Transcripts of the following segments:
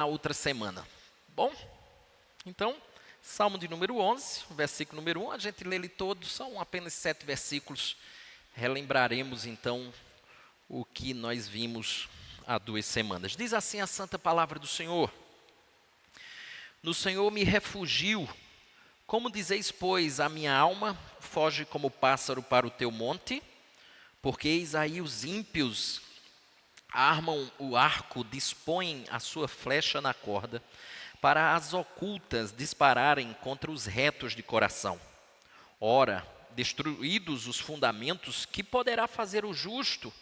na outra semana. Bom, então, Salmo de número 11, versículo número 1, a gente lê ele todo, são apenas 7 versículos. Relembraremos então o que nós vimos há 2 semanas. Diz assim a santa palavra do Senhor: No Senhor me refugio. Como dizeis, pois, a minha alma foge como pássaro para o teu monte? Porque eis aí os ímpios armam o arco, dispõem a sua flecha na corda, para as ocultas dispararem contra os retos de coração. Ora, destruídos os fundamentos, que poderá fazer o justo?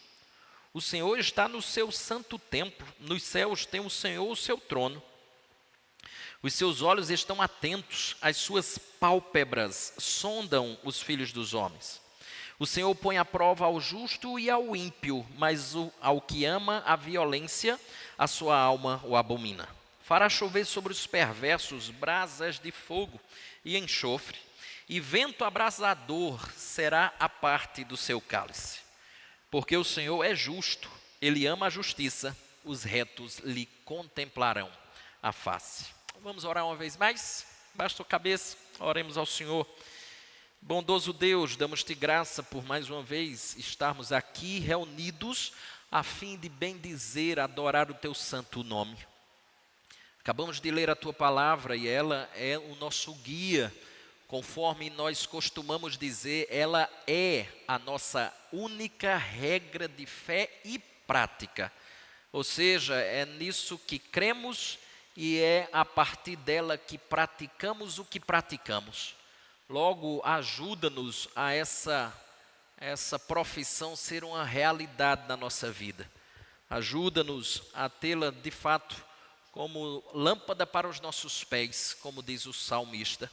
O Senhor está no seu santo templo, nos céus tem o Senhor o seu trono. Os seus olhos estão atentos, as suas pálpebras sondam os filhos dos homens. O Senhor põe à prova ao justo e ao ímpio, mas ao que ama a violência, a sua alma o abomina. Fará chover sobre os perversos brasas de fogo e enxofre, e vento abrasador será a parte do seu cálice. Porque o Senhor é justo, Ele ama a justiça, os retos lhe contemplarão a face. Vamos orar uma vez mais? Baixa a cabeça, oremos ao Senhor. Bondoso Deus, damos-te graça por mais uma vez estarmos aqui reunidos a fim de bendizer, adorar o teu santo nome. Acabamos de ler a tua palavra e ela é o nosso guia, conforme nós costumamos dizer, ela é a nossa única regra de fé e prática. Ou seja, é nisso que cremos e é a partir dela que praticamos o que praticamos. Logo, ajuda-nos a essa profissão ser uma realidade na nossa vida. Ajuda-nos a tê-la, de fato, como lâmpada para os nossos pés, como diz o salmista.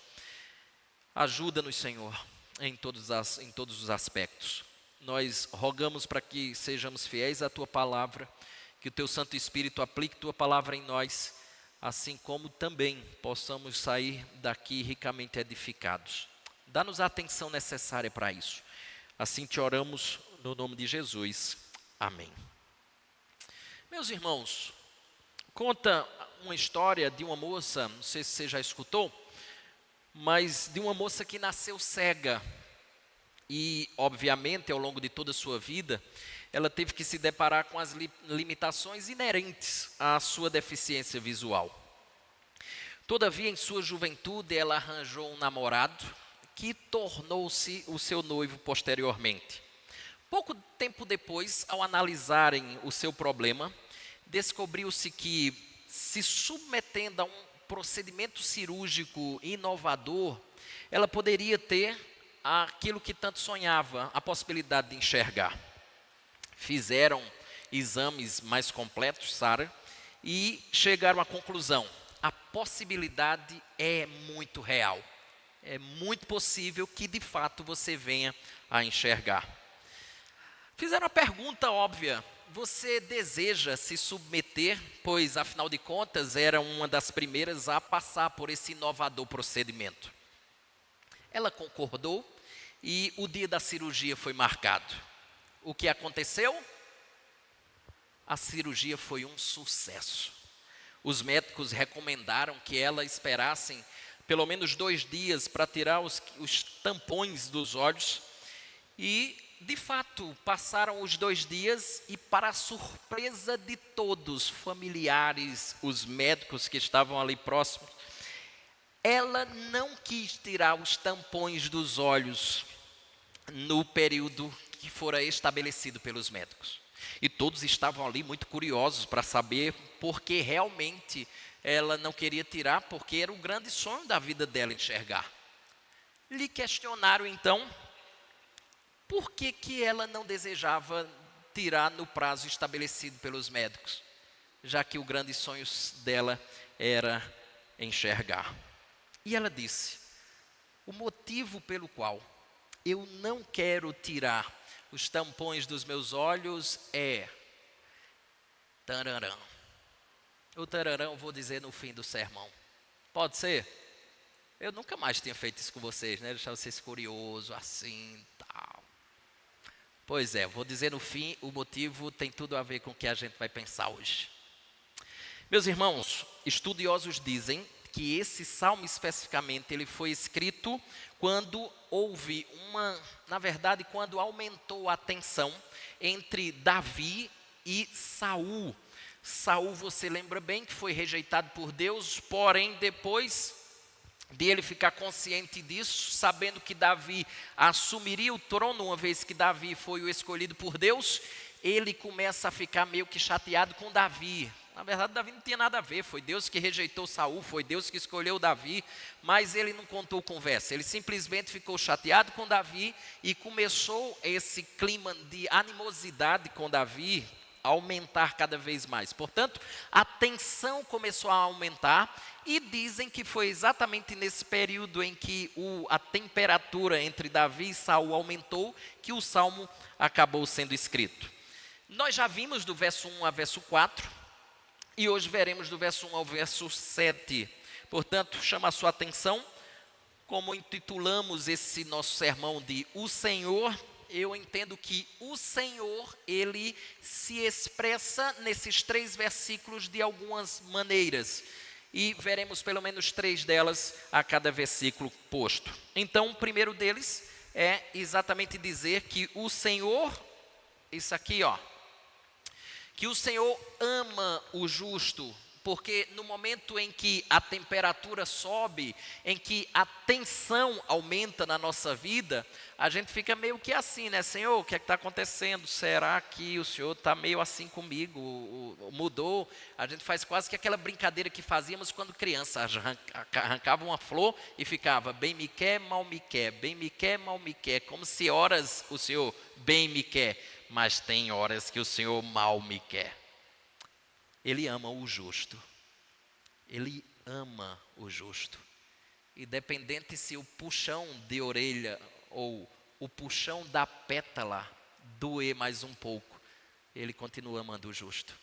Ajuda-nos, Senhor, em todos os aspectos. Nós rogamos para que sejamos fiéis à Tua palavra, que o Teu Santo Espírito aplique Tua palavra em nós, assim como também possamos sair daqui ricamente edificados. Dá-nos a atenção necessária para isso. Assim te oramos no nome de Jesus. Amém. Meus irmãos, conta uma história de uma moça, não sei se você já escutou, mas de uma moça que nasceu cega. E, obviamente, ao longo de toda a sua vida, ela teve que se deparar com as limitações inerentes à sua deficiência visual. Todavia, em sua juventude, ela arranjou um namorado que tornou-se o seu noivo posteriormente. Pouco tempo depois, ao analisarem o seu problema, descobriu-se que, se submetendo a um procedimento cirúrgico inovador, ela poderia ter aquilo que tanto sonhava, a possibilidade de enxergar. Fizeram exames mais completos, Sara, e chegaram à conclusão: a possibilidade é muito real. É muito possível que de fato você venha a enxergar. Fizeram a pergunta óbvia: você deseja se submeter? Pois, afinal de contas, era uma das primeiras a passar por esse inovador procedimento. Ela concordou e o dia da cirurgia foi marcado. O que aconteceu? A cirurgia foi um sucesso. Os médicos recomendaram que ela esperasse pelo menos 2 dias para tirar os tampões dos olhos. E, de fato, passaram os 2 dias e, para a surpresa de todos, familiares, os médicos que estavam ali próximos, ela não quis tirar os tampões dos olhos no período que fora estabelecido pelos médicos. E todos estavam ali muito curiosos para saber por que realmente ela não queria tirar, porque era o grande sonho da vida dela enxergar. Lhe questionaram então por que ela não desejava tirar no prazo estabelecido pelos médicos, já que o grande sonho dela era enxergar. E ela disse: o motivo pelo qual eu não quero tirar os tampões dos meus olhos é... tararã. O tararã eu vou dizer no fim do sermão. Pode ser? Eu nunca mais tinha feito isso com vocês, né? Deixar vocês curiosos, assim, tal. Pois é, vou dizer no fim, o motivo tem tudo a ver com o que a gente vai pensar hoje. Meus irmãos, estudiosos dizem que esse salmo especificamente ele foi escrito quando houve quando aumentou a tensão entre Davi e Saul. Saul, você lembra bem que foi rejeitado por Deus, porém depois de ele ficar consciente disso, sabendo que Davi assumiria o trono, uma vez que Davi foi o escolhido por Deus, ele começa a ficar meio que chateado com Davi. Na verdade, Davi não tinha nada a ver, foi Deus que rejeitou Saul, foi Deus que escolheu Davi, mas ele não contou conversa, ele simplesmente ficou chateado com Davi e começou esse clima de animosidade com Davi a aumentar cada vez mais. Portanto, a tensão começou a aumentar e dizem que foi exatamente nesse período em que a temperatura entre Davi e Saul aumentou que o salmo acabou sendo escrito. Nós já vimos do verso 1 a verso 4, e hoje veremos do verso 1 ao verso 7. Portanto, chama a sua atenção, como intitulamos esse nosso sermão de O Senhor, eu entendo que o Senhor, ele se expressa nesses 3 versículos de algumas maneiras. E veremos pelo menos 3 delas a cada versículo posto. Então, o primeiro deles é exatamente dizer que o Senhor, isso aqui que o Senhor ama o justo, porque no momento em que a temperatura sobe, em que a tensão aumenta na nossa vida, a gente fica meio que assim, né? Senhor, o que é que está acontecendo? Será que o Senhor está meio assim comigo? Mudou? A gente faz quase que aquela brincadeira que fazíamos quando criança, arrancava uma flor e ficava bem me quer, mal me quer, bem me quer, mal me quer, como se horas o Senhor bem me quer, mas tem horas que o Senhor mal me quer. Ele ama o justo. Ele ama o justo. Independente se o puxão de orelha ou o puxão da pétala doer mais um pouco, ele continua amando o justo.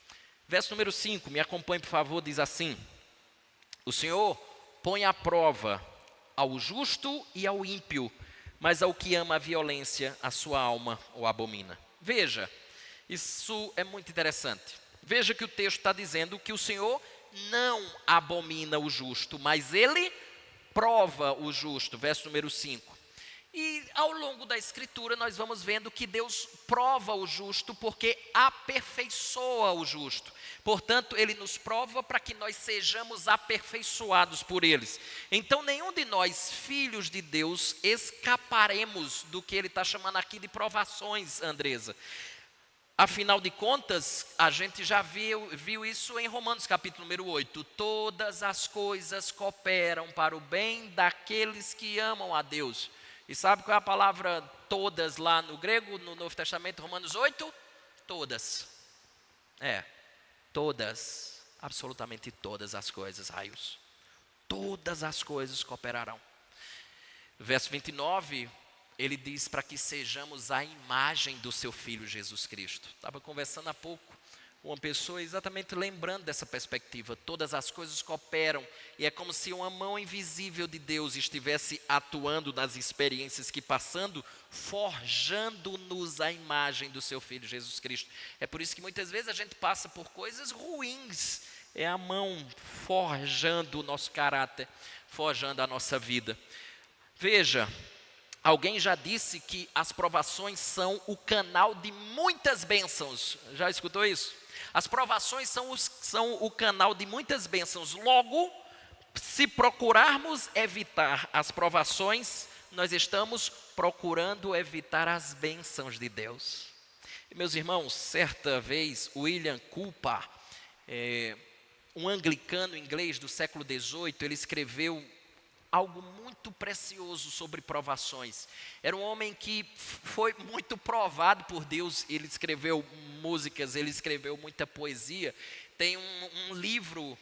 Verso número 5, me acompanhe por favor, diz assim: o Senhor põe à prova ao justo e ao ímpio, mas ao que ama a violência, a sua alma o abomina. Veja, isso é muito interessante. Veja que o texto está dizendo que o Senhor não abomina o justo, mas ele prova o justo. Verso número 5. E ao longo da escritura nós vamos vendo que Deus prova o justo porque aperfeiçoa o justo. Portanto, ele nos prova para que nós sejamos aperfeiçoados por eles. Então, nenhum de nós, filhos de Deus, escaparemos do que ele está chamando aqui de provações, Andresa. Afinal de contas, a gente já viu isso em Romanos capítulo número 8. Todas as coisas cooperam para o bem daqueles que amam a Deus. E sabe qual é a palavra todas lá no grego, no Novo Testamento, Romanos 8? Todas. Todas. Absolutamente todas as coisas, raios. Todas as coisas cooperarão. Verso 29, ele diz para que sejamos a imagem do seu Filho Jesus Cristo. Estava conversando há pouco com uma pessoa exatamente lembrando dessa perspectiva. Todas as coisas cooperam e é como se uma mão invisível de Deus estivesse atuando nas experiências que passando, forjando-nos a imagem do seu Filho Jesus Cristo. É por isso que muitas vezes a gente passa por coisas ruins. É a mão forjando o nosso caráter, forjando a nossa vida. Veja, alguém já disse que as provações são o canal de muitas bênçãos. Já escutou isso? As provações são o canal de muitas bênçãos. Logo, se procurarmos evitar as provações, nós estamos procurando evitar as bênçãos de Deus. E, meus irmãos, certa vez, William Cowper, um anglicano inglês do século XVIII, ele escreveu algo muito precioso sobre provações. Era um homem que foi muito provado por Deus. Ele escreveu músicas, ele escreveu muita poesia. Tem um livro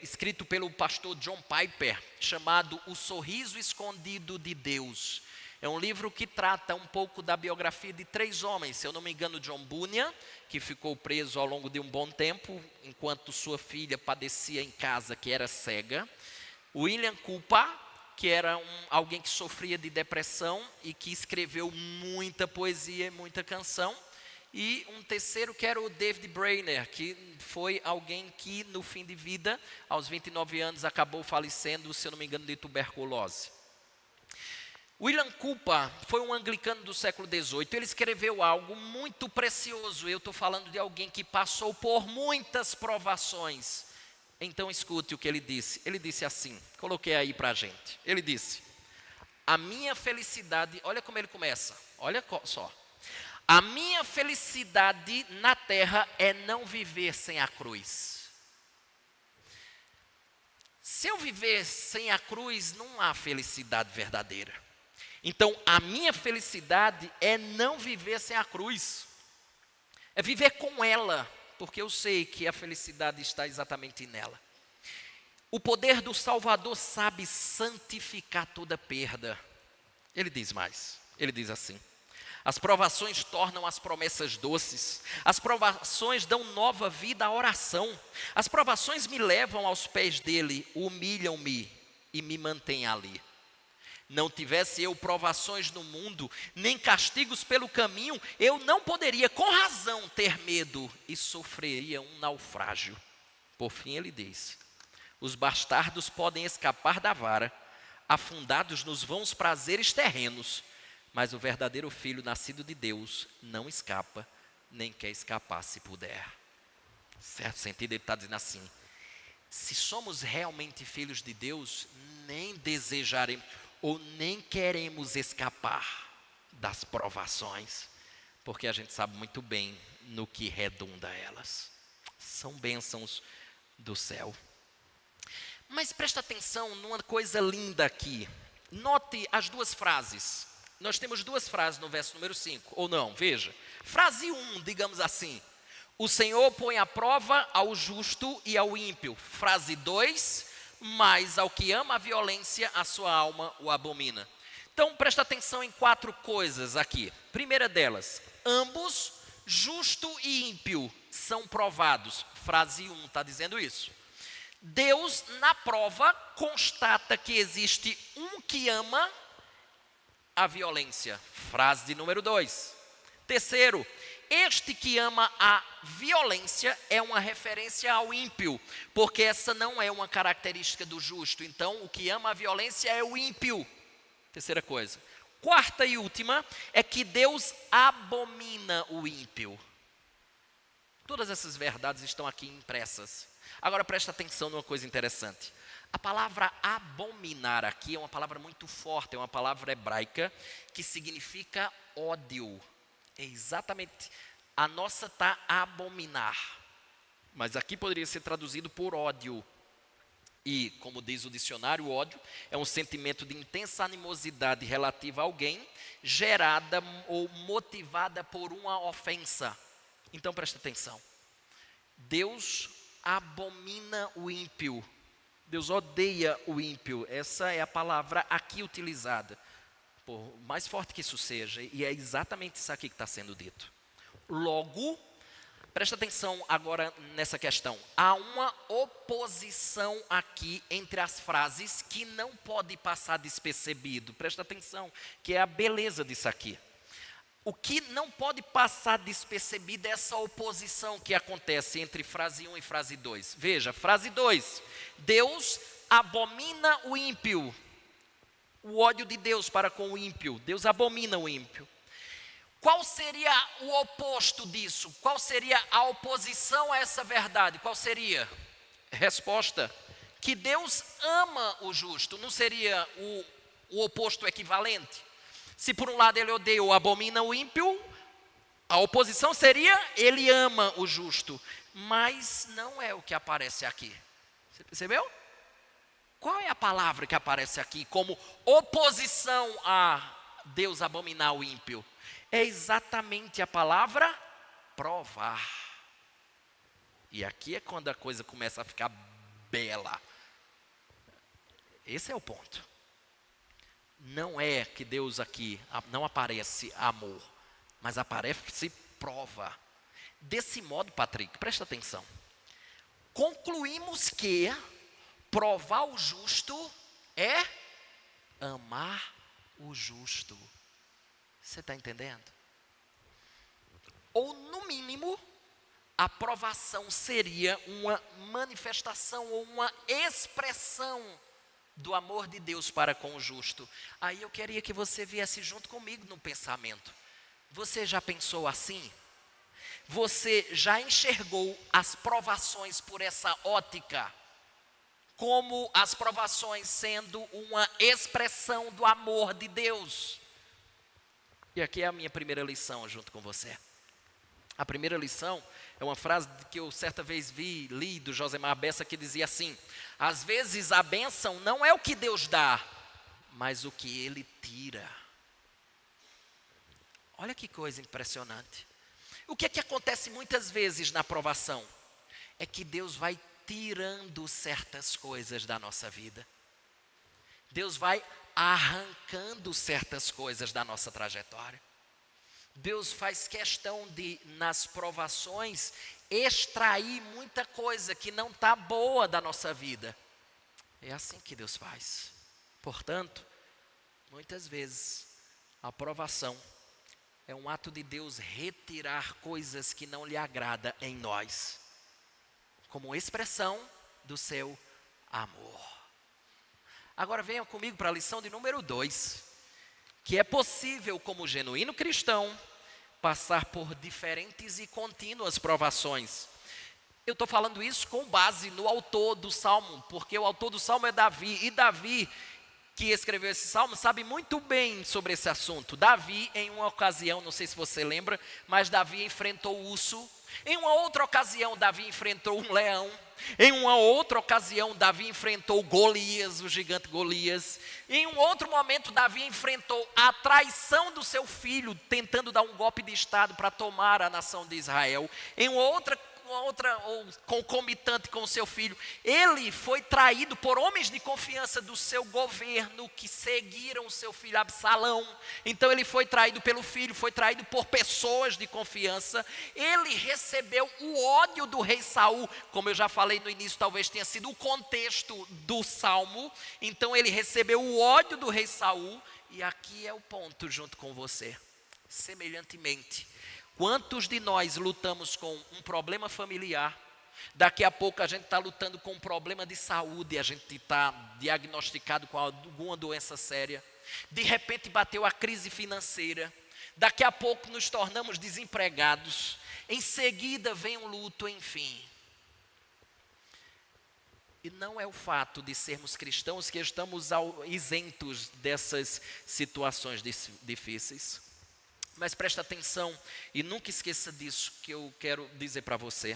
escrito pelo pastor John Piper, chamado O Sorriso Escondido de Deus. É um livro que trata um pouco da biografia de 3 homens. Se eu não me engano, John Bunyan, que ficou preso ao longo de um bom tempo, enquanto sua filha padecia em casa, que era cega. William Cowper, que era alguém que sofria de depressão e que escreveu muita poesia e muita canção. e um terceiro que era o David Brainerd, que foi alguém que no fim de vida, aos 29 anos, acabou falecendo, se eu não me engano, de tuberculose. William Cooper foi um anglicano do século XVIII, ele escreveu algo muito precioso. Eu estou falando de alguém que passou por muitas provações. Então escute o que ele disse assim, coloquei aí para a gente, ele disse: a minha felicidade, olha como ele começa, olha só. A minha felicidade na terra é não viver sem a cruz. Se eu viver sem a cruz, não há felicidade verdadeira. Então, a minha felicidade é não viver sem a cruz. É viver com ela, porque eu sei que a felicidade está exatamente nela. O poder do Salvador sabe santificar toda perda. Ele diz mais, ele diz assim: as provações tornam as promessas doces, as provações dão nova vida à oração, as provações me levam aos pés dele, humilham-me e me mantêm ali. Não tivesse eu provações no mundo, nem castigos pelo caminho, eu não poderia com razão ter medo e sofreria um naufrágio. Por fim ele diz: os bastardos podem escapar da vara, afundados nos vãos prazeres terrenos, mas o verdadeiro filho nascido de Deus não escapa, nem quer escapar se puder. Certo sentido, ele está dizendo assim: se somos realmente filhos de Deus, nem desejaremos ou nem queremos escapar das provações, porque a gente sabe muito bem no que redunda elas. São bênçãos do céu. Mas presta atenção numa coisa linda aqui. Note as duas frases. Nós temos duas frases no verso número 5, ou não, veja. Frase 1, digamos assim: o Senhor põe à prova ao justo e ao ímpio. Frase 2, mas ao que ama a violência, a sua alma o abomina. Então, presta atenção em 4 coisas aqui. Primeira delas, ambos, justo e ímpio, são provados. Frase 1 está dizendo isso. Deus, na prova, constata que existe um que ama a violência. Frase de número 2. Terceiro, este que ama a violência é uma referência ao ímpio, porque essa não é uma característica do justo. Então, o que ama a violência é o ímpio. Terceira coisa. Quarta e última é que Deus abomina o ímpio. Todas essas verdades estão aqui impressas. Agora presta atenção numa coisa interessante. A palavra abominar aqui é uma palavra muito forte, é uma palavra hebraica que significa ódio. É exatamente, a nossa está abominar, mas aqui poderia ser traduzido por ódio. E, como diz o dicionário, o ódio é um sentimento de intensa animosidade relativa a alguém, gerada ou motivada por uma ofensa. Então presta atenção, Deus abomina o ímpio, Deus odeia o ímpio, essa é a palavra aqui utilizada. Por mais forte que isso seja, e é exatamente isso aqui que está sendo dito. Logo, presta atenção agora nessa questão. Há uma oposição aqui entre as frases que não pode passar despercebido. Presta atenção, que é a beleza disso aqui. O que não pode passar despercebido é essa oposição que acontece entre frase 1 e frase 2. Veja, frase 2. Deus abomina o ímpio. O ódio de Deus para com o ímpio. Deus abomina o ímpio. Qual seria o oposto disso? Qual seria a oposição a essa verdade? Qual seria? Resposta: que Deus ama o justo. Não seria o oposto equivalente? Se por um lado ele odeia ou abomina o ímpio, a oposição seria ele ama o justo. Mas não é o que aparece aqui. Você percebeu? Qual é a palavra que aparece aqui como oposição a Deus abominar o ímpio? É exatamente a palavra provar. E aqui é quando a coisa começa a ficar bela. Esse é o ponto. Não é que Deus aqui não aparece amor, mas aparece prova. Desse modo, Patrick, presta atenção. Concluímos que provar o justo é amar o justo. Você está entendendo? ou no mínimo, a provação seria uma manifestação ou uma expressão do amor de Deus para com o justo. Aí eu queria que você viesse junto comigo no pensamento. Você já pensou assim? Você já enxergou as provações por essa ótica? Como as provações sendo uma expressão do amor de Deus? E aqui é a minha primeira lição junto com você. A primeira lição é uma frase que eu certa vez li do Josemar Bessa, que dizia assim: às vezes a bênção não é o que Deus dá, mas o que Ele tira. Olha que coisa impressionante. O que é que acontece muitas vezes na provação? É que Deus vai tirando certas coisas da nossa vida. Deus vai arrancando certas coisas da nossa trajetória. Deus faz questão de, nas provações, extrair muita coisa que não está boa da nossa vida. É assim que Deus faz. Portanto, muitas vezes, a provação é um ato de Deus retirar coisas que não lhe agrada em nós, como expressão do seu amor. Agora venham comigo para a lição de número 2. Que é possível, como genuíno cristão, passar por diferentes e contínuas provações. Eu estou falando isso com base no autor do Salmo, porque o autor do Salmo é Davi, e Davi, que escreveu esse Salmo, sabe muito bem sobre esse assunto. Davi, em uma ocasião, não sei se você lembra, mas Davi enfrentou o urso. Em uma outra ocasião, Davi enfrentou um leão. Em uma outra ocasião, Davi enfrentou Golias, o gigante Golias. Em um outro momento, Davi enfrentou a traição do seu filho, tentando dar um golpe de estado para tomar a nação de Israel. Em uma outra ou concomitante com o seu filho, ele foi traído por homens de confiança do seu governo que seguiram o seu filho Absalão. Então ele foi traído pelo filho, foi traído por pessoas de confiança. Ele recebeu o ódio do rei Saul, como eu já falei no início, talvez tenha sido o contexto do Salmo. Então ele recebeu o ódio do rei Saul, e aqui é o ponto junto com você. Semelhantemente, quantos de nós lutamos com um problema familiar? Daqui a pouco a gente está lutando com um problema de saúde, a gente está diagnosticado com alguma doença séria. De repente bateu a crise financeira. Daqui a pouco nos tornamos desempregados. Em seguida vem um luto, enfim. E não é o fato de sermos cristãos que estamos isentos dessas situações difíceis. Mas presta atenção e nunca esqueça disso que eu quero dizer para você.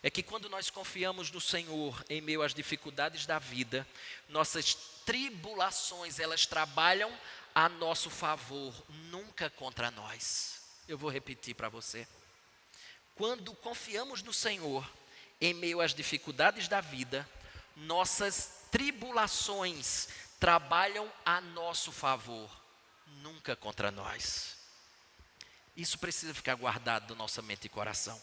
É que quando nós confiamos no Senhor em meio às dificuldades da vida, nossas tribulações, elas trabalham a nosso favor, nunca contra nós. Eu vou repetir para você. Quando confiamos no Senhor em meio às dificuldades da vida, nossas tribulações trabalham a nosso favor, nunca contra nós. Isso precisa ficar guardado na nossa mente e coração.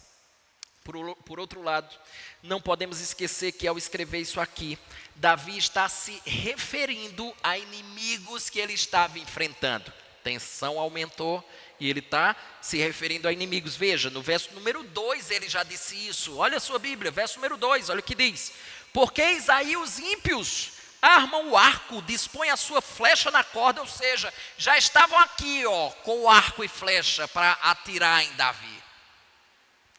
Por outro lado, não podemos esquecer que ao escrever isso aqui, Davi está se referindo a inimigos que ele estava enfrentando. A tensão aumentou e ele está se referindo a inimigos. Veja, no verso número 2 ele já disse isso. Olha a sua Bíblia, verso número 2, olha o que diz. Porque eis aí os ímpios armam o arco, dispõem a sua flecha na corda, ou seja, já estavam aqui com o arco e flecha para atirar em Davi.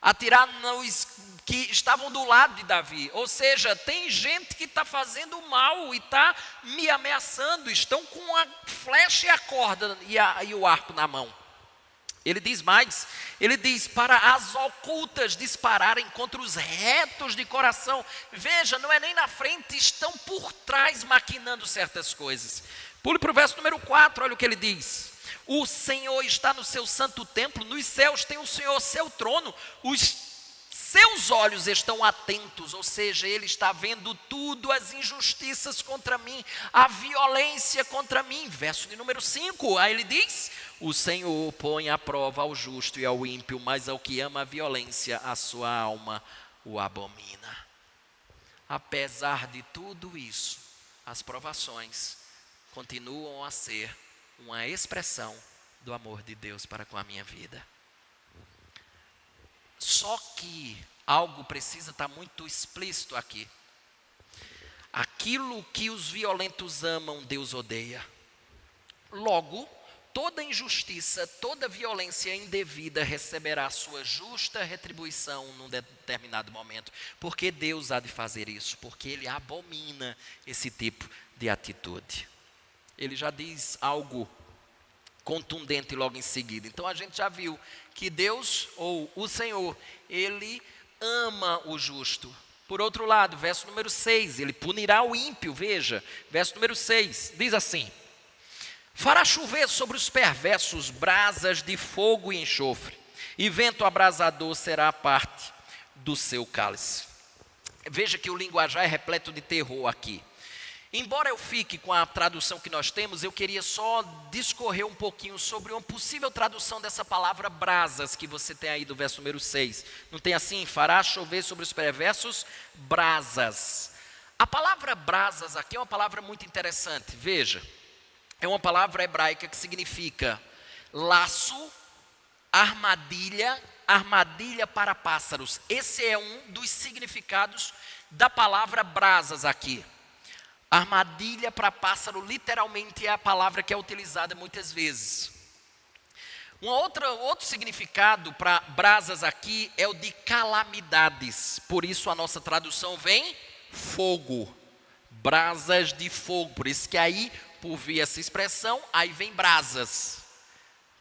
Atirar nos que estavam do lado de Davi. Ou seja, tem gente que está fazendo mal e está me ameaçando, estão com a flecha e a corda e o arco na mão. Ele diz mais, ele diz, para as ocultas dispararem contra os retos de coração. Veja, não é nem na frente, estão por trás maquinando certas coisas. Pule para o verso número 4, olha o que ele diz. O Senhor está no seu santo templo, nos céus tem o Senhor seu trono, os seus olhos estão atentos, ou seja, ele está vendo tudo, as injustiças contra mim, a violência contra mim. Verso de número 5, aí ele diz, o Senhor põe à prova ao justo e ao ímpio, mas ao que ama a violência, a sua alma o abomina. Apesar de tudo isso, as provações continuam a ser uma expressão do amor de Deus para com a minha vida. Só que algo precisa estar muito explícito aqui. Aquilo que os violentos amam, Deus odeia. Logo, toda injustiça, toda violência indevida receberá sua justa retribuição num determinado momento. Porque Deus há de fazer isso, porque Ele abomina esse tipo de atitude. Ele já diz algo contundente logo em seguida. Então a gente já viu que Deus, ou o Senhor, Ele ama o justo. Por outro lado, verso número 6, Ele punirá o ímpio, veja, verso número 6, diz assim: fará chover sobre os perversos brasas de fogo e enxofre, e vento abrasador será a parte do seu cálice. Veja que o linguajar é repleto de terror aqui. Embora eu fique com a tradução que nós temos, eu queria só discorrer um pouquinho sobre uma possível tradução dessa palavra brasas, que você tem aí do verso número 6. Não tem assim? Fará chover sobre os perversos brasas. A palavra brasas aqui é uma palavra muito interessante, veja. É uma palavra hebraica que significa laço, armadilha, armadilha para pássaros. Esse é um dos significados da palavra brasas aqui. Armadilha para pássaro literalmente é a palavra que é utilizada muitas vezes. Outro significado para brasas aqui é o de calamidades. Por isso a nossa tradução vem fogo. Brasas de fogo. Por isso que aí, por vir essa expressão, aí vem brasas.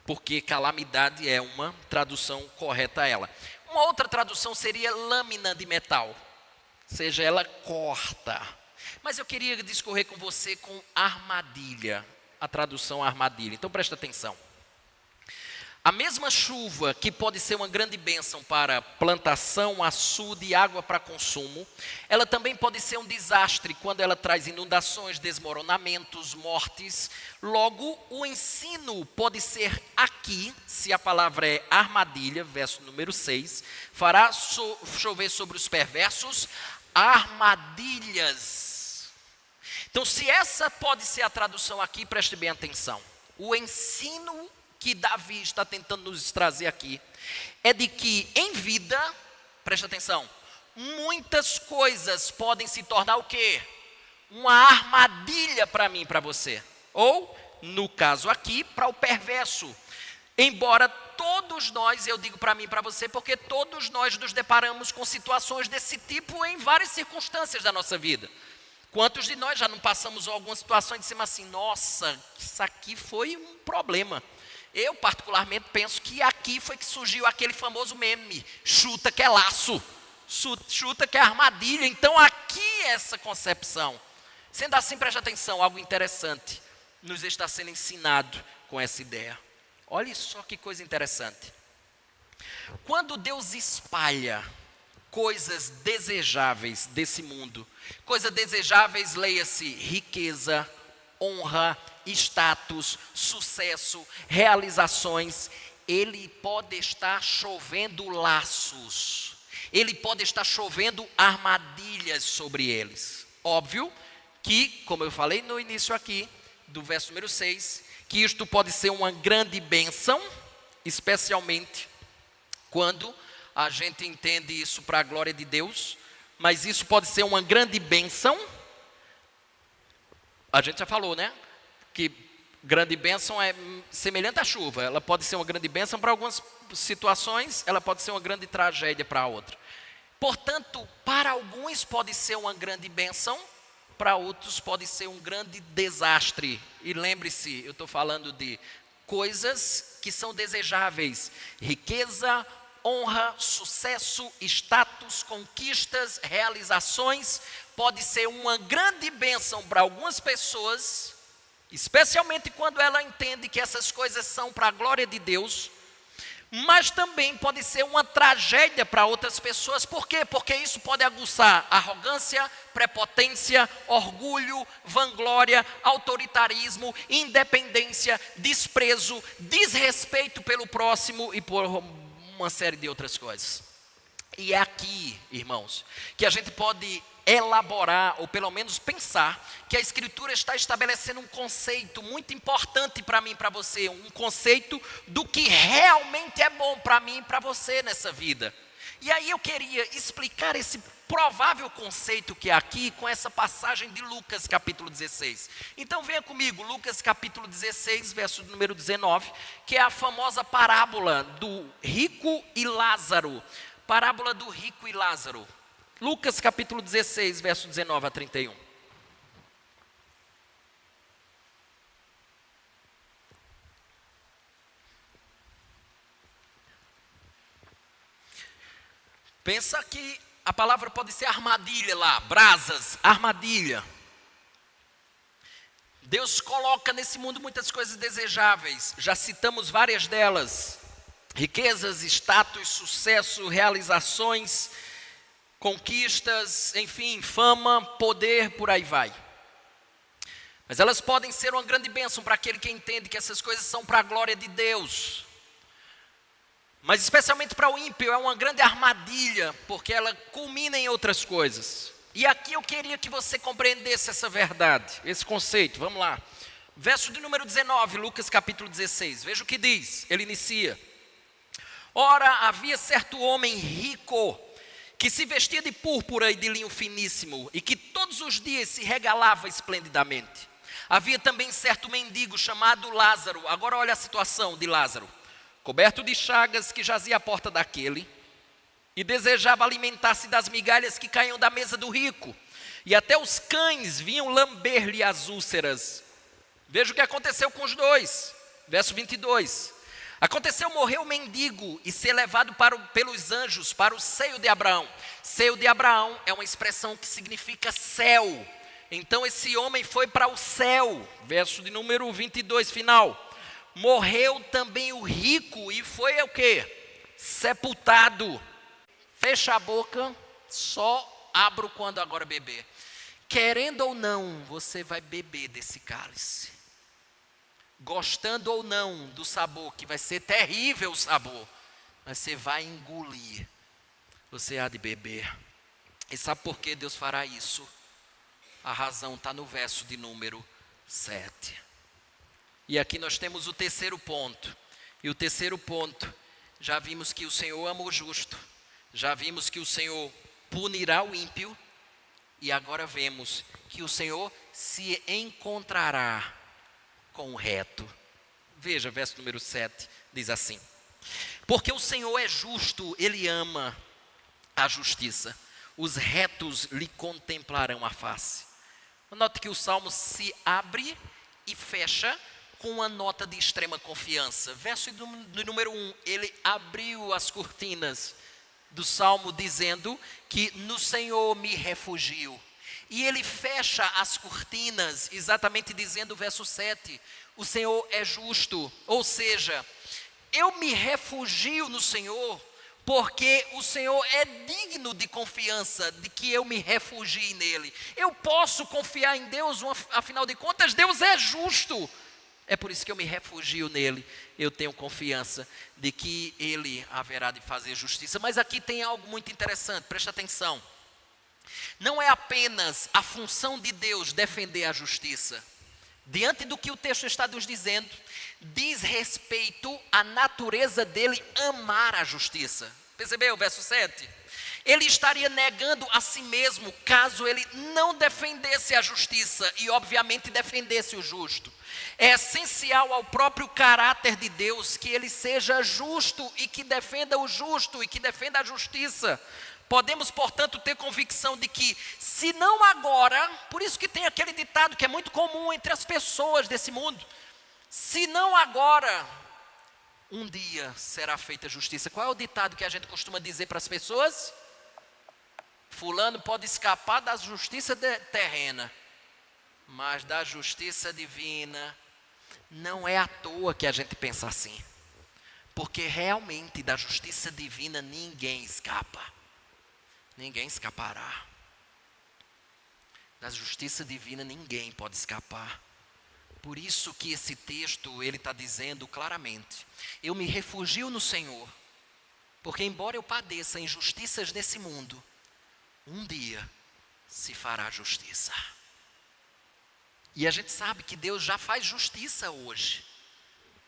Porque calamidade é uma tradução correta a ela. Uma outra tradução seria lâmina de metal. Ou seja, ela corta. Mas eu queria discorrer com você com armadilha, a tradução armadilha. Então presta atenção. A mesma chuva que pode ser uma grande bênção para plantação, açude e água para consumo, ela também pode ser um desastre quando ela traz inundações, desmoronamentos, mortes. Logo, o ensino pode ser aqui, se a palavra é armadilha, verso número 6, fará chover sobre os perversos armadilhas. Então, se essa pode ser a tradução aqui, preste bem atenção. O ensino que Davi está tentando nos trazer aqui é de que em vida, preste atenção, muitas coisas podem se tornar o quê? Uma armadilha para mim e para você. Ou, no caso aqui, para o perverso. Embora todos nós, eu digo para mim e para você, porque todos nós nos deparamos com situações desse tipo em várias circunstâncias da nossa vida. Quantos de nós já não passamos algumas situações e dissemos assim, nossa, isso aqui foi um problema. Eu particularmente penso que aqui foi que surgiu aquele famoso meme, chuta que é laço, chuta que é armadilha. Então aqui é essa concepção. Sendo assim, preste atenção, algo interessante nos está sendo ensinado com essa ideia. Olha só que coisa interessante. Quando Deus espalha coisas desejáveis desse mundo, coisas desejáveis, leia-se riqueza, honra, status, sucesso, realizações, Ele pode estar chovendo laços, Ele pode estar chovendo armadilhas sobre eles. Óbvio que, como eu falei no início aqui, do verso número 6, que isto pode ser uma grande bênção, especialmente quando a gente entende isso para a glória de Deus, mas isso pode ser uma grande bênção. A gente já falou, né? Que grande bênção é semelhante à chuva. Ela pode ser uma grande bênção para algumas situações, ela pode ser uma grande tragédia para outra. Portanto, para alguns pode ser uma grande bênção, para outros pode ser um grande desastre. E lembre-se, eu estou falando de coisas que são desejáveis, riqueza, honra, sucesso, status, conquistas, realizações, pode ser uma grande bênção para algumas pessoas, especialmente quando ela entende que essas coisas são para a glória de Deus, mas também pode ser uma tragédia para outras pessoas. Por quê? Porque isso pode aguçar arrogância, prepotência, orgulho, vanglória, autoritarismo, independência, desprezo, desrespeito pelo próximo e por uma série de outras coisas. E é aqui, irmãos, que a gente pode elaborar, ou pelo menos pensar, que a Escritura está estabelecendo um conceito muito importante para mim e para você, um conceito do que realmente é bom para mim e para você nessa vida. E aí eu queria explicar esse provável conceito que é aqui com essa passagem de Lucas capítulo 16. Então venha comigo, Lucas capítulo 16, verso número 19, que é a famosa parábola do rico e Lázaro. Parábola do rico e Lázaro. Lucas capítulo 16, verso 19 a 31. Pensa que a palavra pode ser armadilha lá, brasas, armadilha. Deus coloca nesse mundo muitas coisas desejáveis, já citamos várias delas. Riquezas, status, sucesso, realizações, conquistas, enfim, fama, poder, por aí vai. Mas elas podem ser uma grande bênção para aquele que entende que essas coisas são para a glória de Deus. Mas especialmente para o ímpio é uma grande armadilha, porque ela culmina em outras coisas. E aqui eu queria que você compreendesse essa verdade, esse conceito. Vamos lá. Verso de número 19, Lucas capítulo 16. Veja o que diz, ele inicia. Ora, havia certo homem rico, que se vestia de púrpura e de linho finíssimo, e que todos os dias se regalava esplendidamente. Havia também certo mendigo chamado Lázaro. Agora olha a situação de Lázaro. Coberto de chagas, que jazia à porta daquele, e desejava alimentar-se das migalhas que caíam da mesa do rico, e até os cães vinham lamber-lhe as úlceras. Veja o que aconteceu com os dois, verso 22. Aconteceu morrer o mendigo e ser levado pelos anjos para o seio de Abraão. Seio de Abraão é uma expressão que significa céu. Então esse homem foi para o céu, verso de número 22, final. Morreu também o rico e foi o quê? Sepultado. Fecha a boca, só abro quando agora beber. Querendo ou não, você vai beber desse cálice. Gostando ou não do sabor, que vai ser terrível o sabor, mas você vai engolir. Você há de beber. E sabe por que Deus fará isso? A razão está no verso de número 7. E aqui nós temos o terceiro ponto. E o terceiro ponto, já vimos que o Senhor ama o justo. Já vimos que o Senhor punirá o ímpio. E agora vemos que o Senhor se encontrará com o reto. Veja, verso número 7, diz assim. Porque o Senhor é justo, Ele ama a justiça. Os retos lhe contemplarão a face. Note que o Salmo se abre e fecha com uma nota de extrema confiança. Verso do número 1, ele abriu as cortinas do Salmo dizendo que no Senhor me refugio. E ele fecha as cortinas exatamente dizendo o verso 7, o Senhor é justo. Ou seja, eu me refugio no Senhor porque o Senhor é digno de confiança, de que eu me refugie nele. Eu posso confiar em Deus, afinal de contas, Deus é justo. É por isso que eu me refugio nele. Eu tenho confiança de que ele haverá de fazer justiça. Mas aqui tem algo muito interessante, presta atenção. Não é apenas a função de Deus defender a justiça. Diante do que o texto está nos dizendo, diz respeito à natureza dele amar a justiça. Percebeu o verso 7? Ele estaria negando a si mesmo caso ele não defendesse a justiça e obviamente defendesse o justo. É essencial ao próprio caráter de Deus que ele seja justo e que defenda o justo e que defenda a justiça. Podemos, portanto, ter convicção de que, se não agora, por isso que tem aquele ditado que é muito comum entre as pessoas desse mundo, se não agora, um dia será feita justiça. Qual é o ditado que a gente costuma dizer para as pessoas? Fulano pode escapar da justiça terrena, mas da justiça divina, não é à toa que a gente pensa assim. Porque realmente da justiça divina ninguém escapa. Ninguém escapará. Da justiça divina ninguém pode escapar. Por isso que esse texto, ele está dizendo claramente, eu me refugio no Senhor, porque embora eu padeça injustiças nesse mundo, um dia se fará justiça. E a gente sabe que Deus já faz justiça hoje,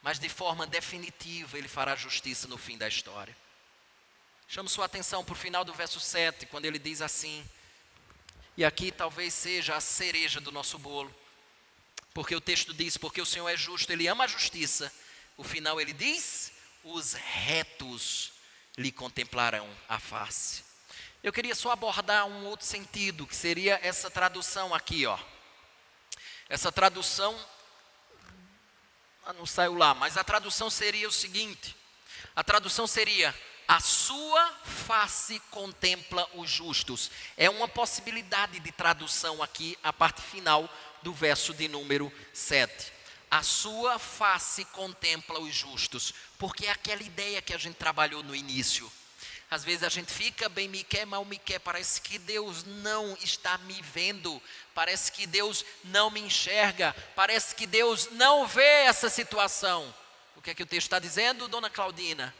mas de forma definitiva Ele fará justiça no fim da história. Chamo sua atenção para o final do verso 7, quando ele diz assim, e aqui talvez seja a cereja do nosso bolo, porque o texto diz, porque o Senhor é justo, Ele ama a justiça. O final ele diz, os retos lhe contemplarão a face. Eu queria só abordar um outro sentido, que seria essa tradução aqui, ó. Essa tradução, não saiu lá, mas a tradução seria o seguinte, a tradução seria, a sua face contempla os justos. É uma possibilidade de tradução aqui, a parte final do verso de número 7. A sua face contempla os justos, porque é aquela ideia que a gente trabalhou no início. Às vezes a gente fica bem me quer, mal me quer, parece que Deus não está me vendo, parece que Deus não me enxerga, parece que Deus não vê essa situação. O que é que o texto está dizendo, dona Claudina?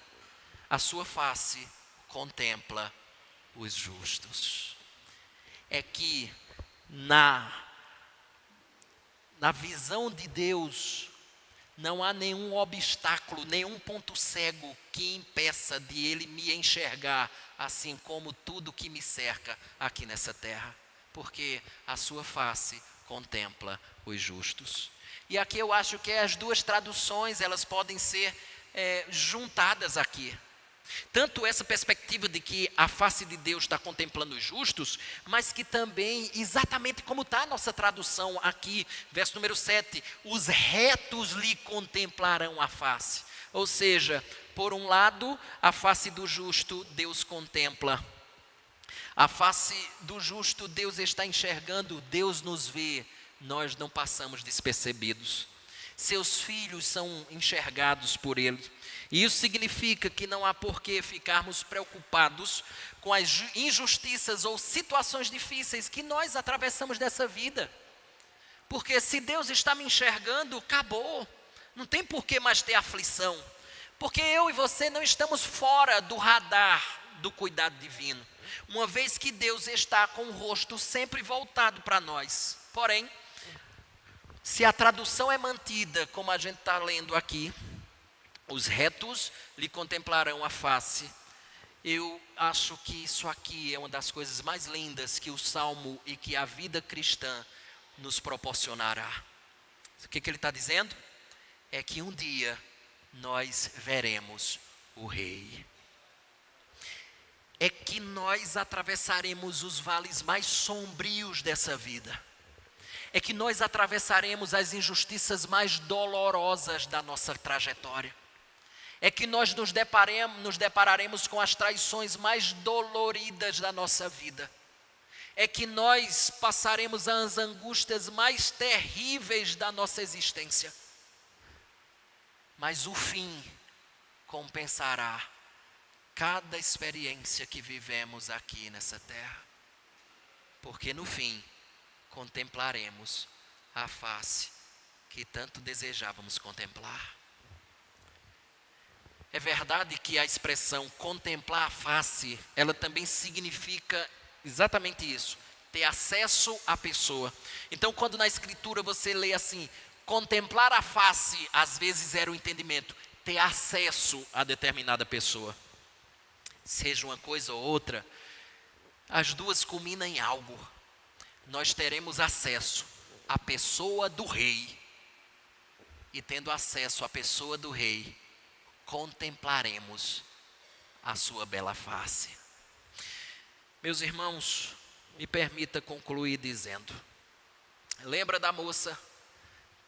A sua face contempla os justos. É que na visão de Deus, não há nenhum obstáculo, nenhum ponto cego que impeça de Ele me enxergar, assim como tudo que me cerca aqui nessa terra. Porque a sua face contempla os justos. E aqui eu acho que as duas traduções, elas podem ser juntadas aqui. Tanto essa perspectiva de que a face de Deus está contemplando os justos, mas que também, exatamente como está a nossa tradução aqui, verso número 7, os retos lhe contemplarão a face. Ou seja, por um lado, a face do justo Deus contempla. A face do justo Deus está enxergando, Deus nos vê, nós não passamos despercebidos. Seus filhos são enxergados por Ele. E isso significa que não há por que ficarmos preocupados com as injustiças ou situações difíceis que nós atravessamos nessa vida. Porque se Deus está me enxergando, acabou. Não tem por que mais ter aflição. Porque eu e você não estamos fora do radar do cuidado divino. Uma vez que Deus está com o rosto sempre voltado para nós. Porém, se a tradução é mantida, como a gente está lendo aqui, os retos lhe contemplarão a face. Eu acho que isso aqui é uma das coisas mais lindas que o Salmo e que a vida cristã nos proporcionará. O que ele está dizendo? É que um dia nós veremos o Rei. É que nós atravessaremos os vales mais sombrios dessa vida. É que nós atravessaremos as injustiças mais dolorosas da nossa trajetória. É que nós nos depararemos com as traições mais doloridas da nossa vida. É que nós passaremos as angústias mais terríveis da nossa existência. Mas o fim compensará cada experiência que vivemos aqui nessa terra. Porque no fim contemplaremos a face que tanto desejávamos contemplar. É verdade que a expressão contemplar a face, ela também significa exatamente isso, ter acesso à pessoa. Então, quando na escritura você lê assim, contemplar a face, às vezes era o entendimento, ter acesso a determinada pessoa. Seja uma coisa ou outra, as duas culminam em algo. Nós teremos acesso à pessoa do Rei. E tendo acesso à pessoa do Rei, contemplaremos a sua bela face. Meus irmãos, me permita concluir dizendo, lembra da moça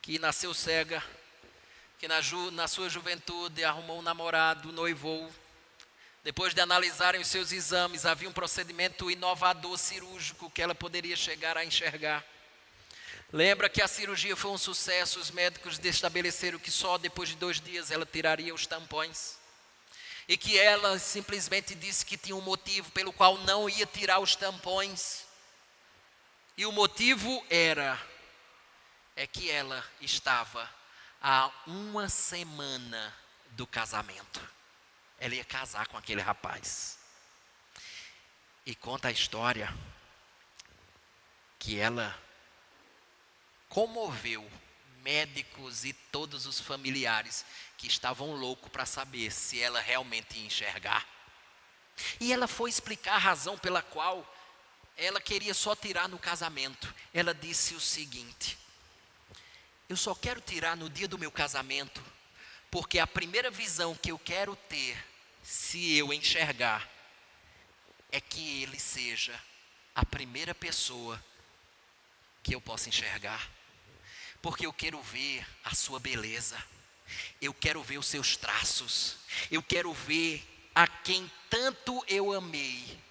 que nasceu cega, que na sua juventude arrumou um namorado, noivou. Depois de analisarem os seus exames, havia um procedimento inovador cirúrgico que ela poderia chegar a enxergar. Lembra que a cirurgia foi um sucesso, os médicos estabeleceram que só depois de 2 dias ela tiraria os tampões. E que ela simplesmente disse que tinha um motivo pelo qual não ia tirar os tampões. E o motivo é que ela estava há 1 semana do casamento. Ela ia casar com aquele rapaz. E conta a história que ela comoveu médicos e todos os familiares que estavam loucos para saber se ela realmente ia enxergar. E ela foi explicar a razão pela qual ela queria só tirar no casamento. Ela disse o seguinte: eu só quero tirar no dia do meu casamento, porque a primeira visão que eu quero ter, se eu enxergar, é que ele seja a primeira pessoa que eu possa enxergar. Porque eu quero ver a sua beleza, eu quero ver os seus traços, eu quero ver a quem tanto eu amei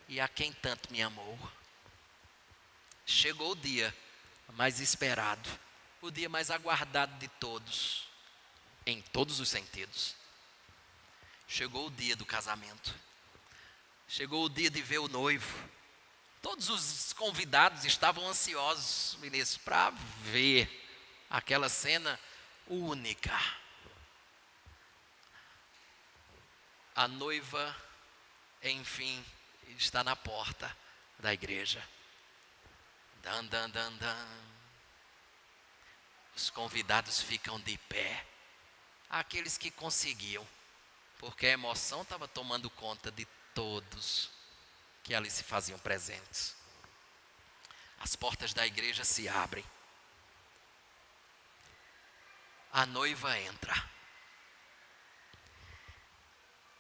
e a quem tanto me amou. Chegou o dia mais esperado, o dia mais aguardado de todos, em todos os sentidos. Chegou o dia do casamento, chegou o dia de ver o noivo. Todos os convidados estavam ansiosos, Vinícius, para ver aquela cena única. A noiva, enfim, está na porta da igreja. Dan, dan, dan, dan. Os convidados ficam de pé. Aqueles que conseguiam, porque a emoção estava tomando conta de todos que ali se faziam presentes. As portas da igreja se abrem. A noiva entra.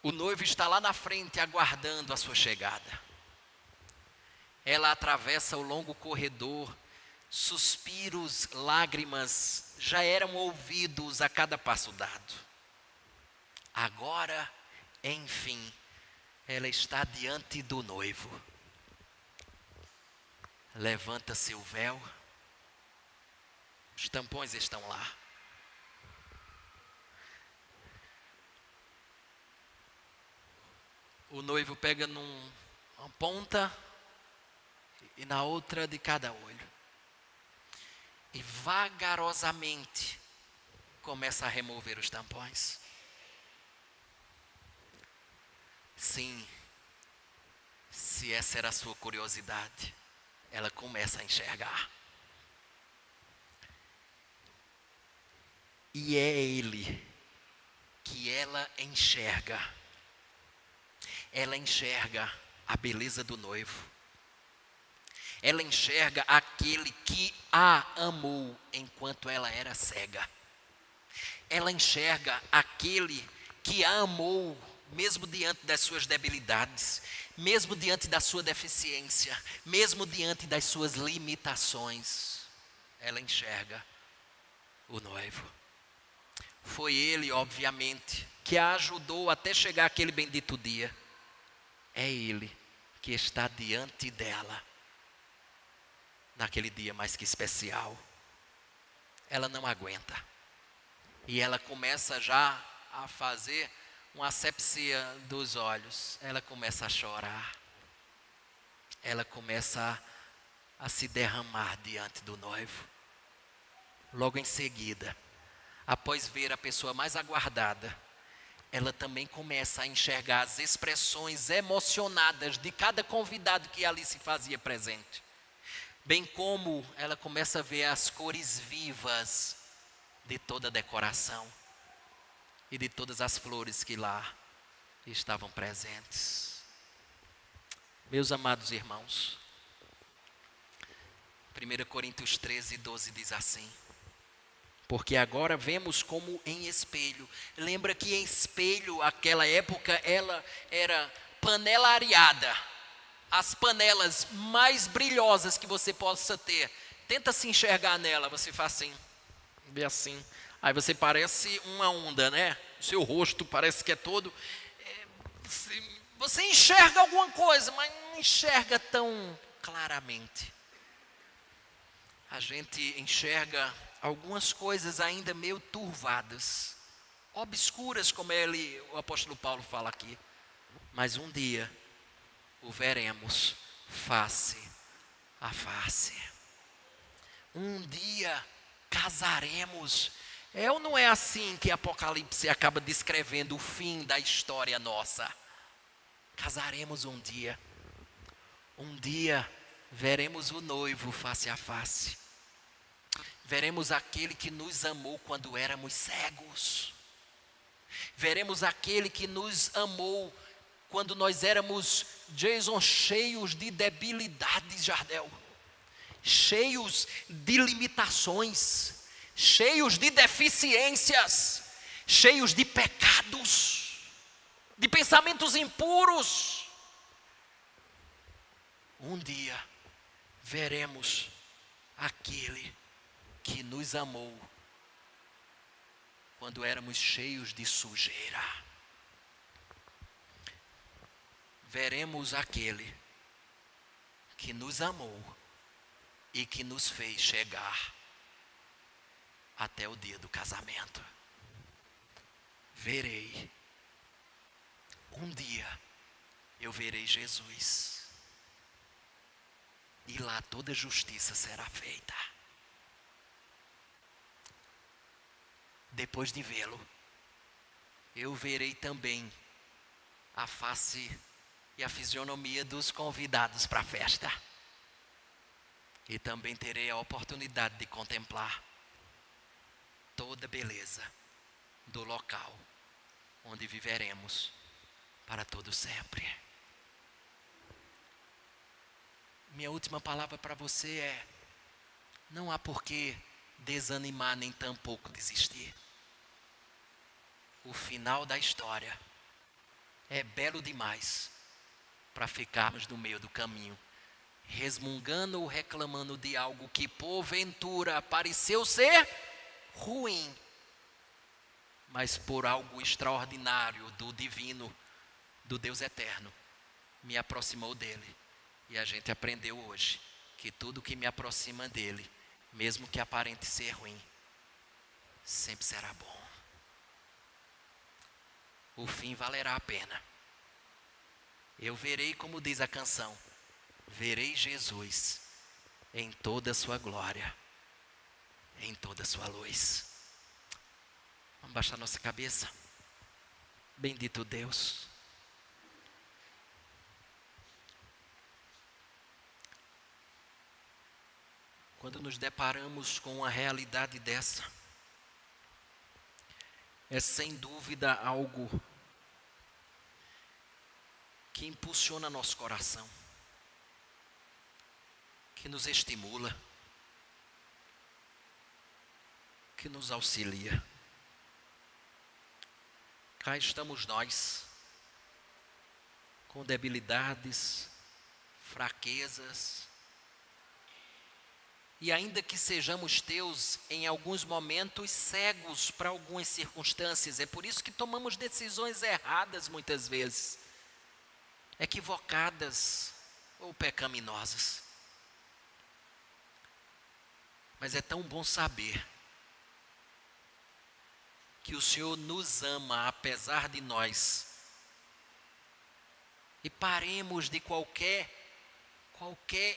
O noivo está lá na frente aguardando a sua chegada. Ela atravessa o longo corredor. Suspiros, lágrimas já eram ouvidos a cada passo dado. Agora, enfim, ela está diante do noivo. Levanta-se o véu. Os tampões estão lá. O noivo pega numa ponta e na outra de cada olho. E vagarosamente começa a remover os tampões. Sim, se essa era a sua curiosidade, ela começa a enxergar. E é ele que ela enxerga. Ela enxerga a beleza do noivo. Ela enxerga aquele que a amou enquanto ela era cega. Ela enxerga aquele que a amou mesmo diante das suas debilidades, mesmo diante da sua deficiência, mesmo diante das suas limitações. Ela enxerga o noivo. Foi ele, obviamente, que a ajudou até chegar aquele bendito dia. É ele que está diante dela naquele dia mais que especial. Ela não aguenta. E ela começa já a fazer uma asepsia dos olhos. Ela começa a chorar. Ela começa a se derramar diante do noivo. Logo em seguida, após ver a pessoa mais aguardada, ela também começa a enxergar as expressões emocionadas de cada convidado que ali se fazia presente. Bem como ela começa a ver as cores vivas de toda a decoração e de todas as flores que lá estavam presentes. Meus amados irmãos, 1 Coríntios 13, 12 diz assim: porque agora vemos como em espelho. Lembra que em espelho, aquela época, ela era panela areada. As panelas mais brilhosas que você possa ter. Tenta se enxergar nela, você faz assim, vê assim. Aí você parece uma onda, né? O seu rosto parece que é todo... Você enxerga alguma coisa, mas não enxerga tão claramente. A gente enxerga algumas coisas ainda meio turvadas, obscuras, como o apóstolo Paulo fala aqui. Mas um dia o veremos face a face. Um dia casaremos. É ou não é assim que Apocalipse acaba descrevendo o fim da história nossa? Casaremos um dia. Um dia veremos o noivo face a face. Veremos aquele que nos amou quando éramos cegos. Veremos aquele que nos amou quando nós éramos, Jason, cheios de debilidades, Jardel, cheios de limitações, cheios de deficiências, cheios de pecados, de pensamentos impuros. Um dia veremos aquele que nos amou quando éramos cheios de sujeira. Veremos aquele que nos amou e que nos fez chegar até o dia do casamento. Verei. Um dia eu verei Jesus. E lá toda justiça será feita. Depois de vê-lo, eu verei também a face e a fisionomia dos convidados para a festa. E também terei a oportunidade de contemplar toda a beleza do local onde viveremos para todo sempre. Minha última palavra para você é: não há por que desanimar nem tampouco desistir. O final da história é belo demais para ficarmos no meio do caminho, resmungando ou reclamando de algo que porventura pareceu ser ruim, mas por algo extraordinário do divino, do Deus eterno, me aproximou dele. E a gente aprendeu hoje que tudo que me aproxima dele, mesmo que aparente ser ruim, sempre será bom. O fim valerá a pena. Eu verei, como diz a canção, verei Jesus em toda a sua glória, em toda a sua luz. Vamos baixar nossa cabeça. Bendito Deus. Quando nos deparamos com uma realidade dessa, é sem dúvida algo que impulsiona nosso coração, que nos estimula, que nos auxilia. Cá estamos nós, com debilidades, fraquezas, e ainda que sejamos teus, em alguns momentos cegos para algumas circunstâncias, é por isso que tomamos decisões erradas muitas vezes, equivocadas ou pecaminosas. Mas é tão bom saber que o Senhor nos ama apesar de nós, e paremos de qualquer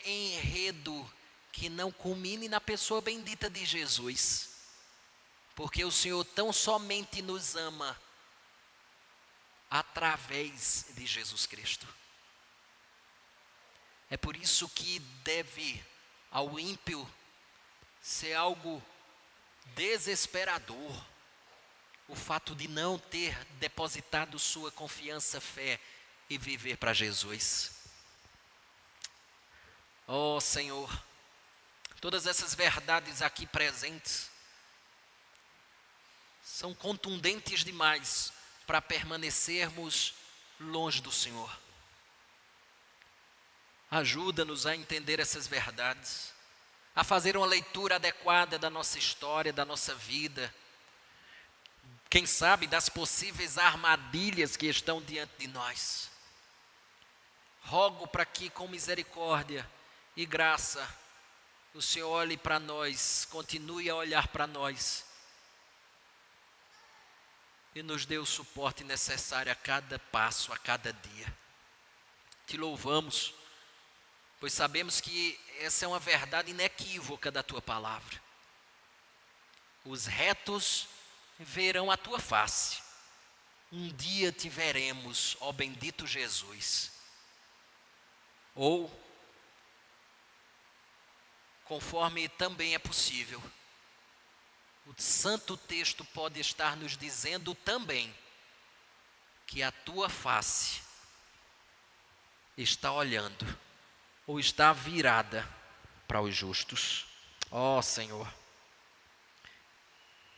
enredo que não culmine na pessoa bendita de Jesus, porque o Senhor tão somente nos ama através de Jesus Cristo. É por isso que deve ao ímpio ser algo desesperador o fato de não ter depositado sua confiança, fé e viver para Jesus. Oh Senhor, todas essas verdades aqui presentes são contundentes demais para permanecermos longe do Senhor. Ajuda-nos a entender essas verdades, a fazer uma leitura adequada da nossa história, da nossa vida, quem sabe das possíveis armadilhas que estão diante de nós. Rogo para que, com misericórdia e graça, o Senhor olhe para nós, continue a olhar para nós e nos dê o suporte necessário a cada passo, a cada dia. Te louvamos, pois sabemos que essa é uma verdade inequívoca da Tua palavra. Os retos verão a Tua face. Um dia te veremos, ó bendito Jesus. Ou, conforme também é possível, o santo texto pode estar nos dizendo também que a Tua face está olhando ou está virada para os justos. Ó Senhor,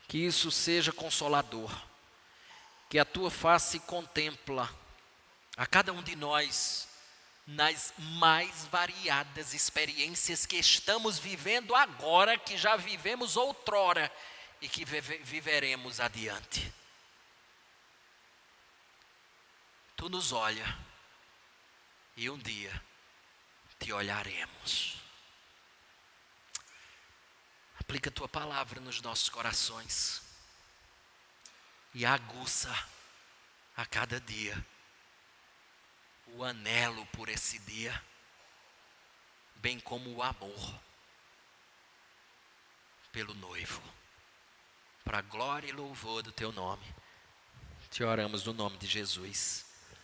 que isso seja consolador, que a tua face contempla a cada um de nós nas mais variadas experiências que estamos vivendo agora, que já vivemos outrora e que viveremos adiante. Tu nos olha e um dia te olharemos. Aplica a tua palavra nos nossos corações e aguça a cada dia o anelo por esse dia, bem como o amor pelo noivo. Para a glória e louvor do teu nome, te oramos no nome de Jesus.